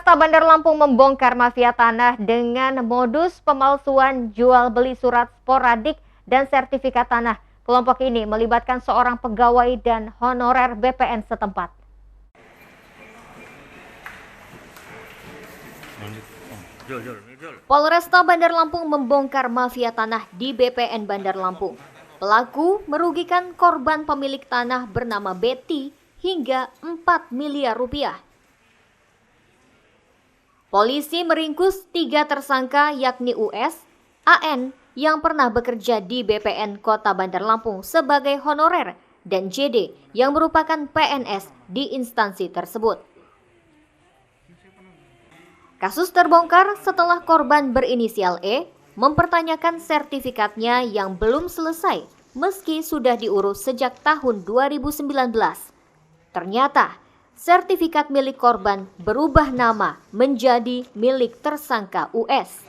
Polresta Bandar Lampung membongkar mafia tanah dengan modus pemalsuan jual beli surat sporadik dan sertifikat tanah. Kelompok ini melibatkan seorang pegawai dan honorer BPN setempat. Polresta Bandar Lampung membongkar mafia tanah di BPN Bandar Lampung. Pelaku merugikan korban pemilik tanah bernama Betty hingga 4 miliar rupiah. Polisi meringkus 3 tersangka yakni US, AN yang pernah bekerja di BPN Kota Bandar Lampung sebagai honorer dan JD yang merupakan PNS di instansi tersebut. Kasus terbongkar setelah korban berinisial E mempertanyakan sertifikatnya yang belum selesai meski sudah diurus sejak tahun 2019. Ternyata sertifikat milik korban berubah nama menjadi milik tersangka US.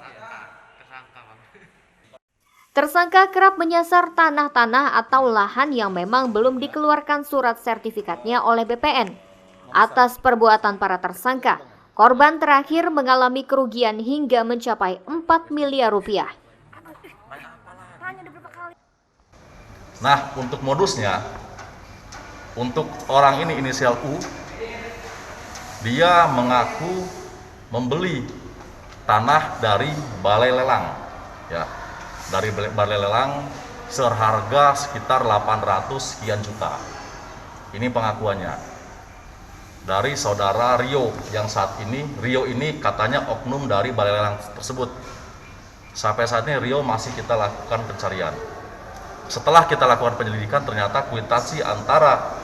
Tersangka kerap menyasar tanah-tanah atau lahan yang memang belum dikeluarkan surat sertifikatnya oleh BPN. Atas perbuatan para tersangka, korban terakhir mengalami kerugian hingga mencapai 4 miliar rupiah. Nah, untuk modusnya, untuk orang ini inisial U, dia mengaku membeli tanah dari balai lelang, ya, dari balai lelang seharga sekitar 800 sekian juta. Ini pengakuannya dari saudara Rio yang saat ini Rio ini katanya oknum dari balai lelang tersebut. Sampai saat ini Rio masih kita lakukan pencarian. Setelah kita lakukan penyelidikan, ternyata kwitansi antara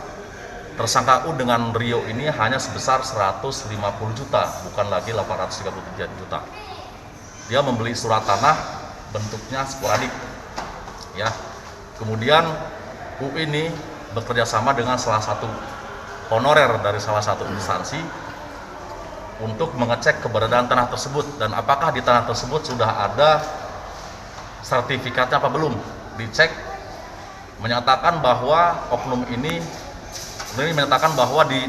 tersangka U dengan Rio ini hanya sebesar 150 juta, bukan lagi 833 juta. Dia membeli surat tanah bentuknya sporadik, ya. Kemudian U ini bekerja sama dengan salah satu honorer dari salah satu instansi untuk mengecek keberadaan tanah tersebut dan apakah di tanah tersebut sudah ada sertifikatnya apa belum. Dicek, menyatakan bahwa oknum ini menyatakan bahwa di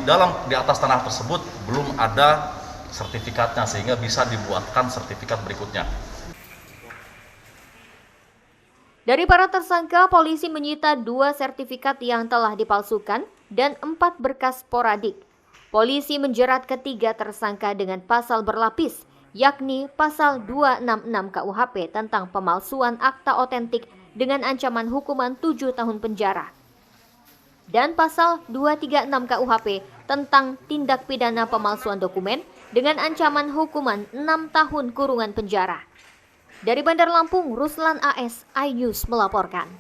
atas tanah tersebut belum ada sertifikatnya sehingga bisa dibuatkan sertifikat berikutnya. Dari para tersangka, polisi menyita 2 sertifikat yang telah dipalsukan dan 4 berkas sporadik. Polisi menjerat ketiga tersangka dengan pasal berlapis, yakni pasal 266 KUHP tentang pemalsuan akta otentik dengan ancaman hukuman 7 tahun penjara. Dan pasal 236 KUHP tentang tindak pidana pemalsuan dokumen dengan ancaman hukuman 6 tahun kurungan penjara. Dari Bandar Lampung, Ruslan AS, iNews melaporkan.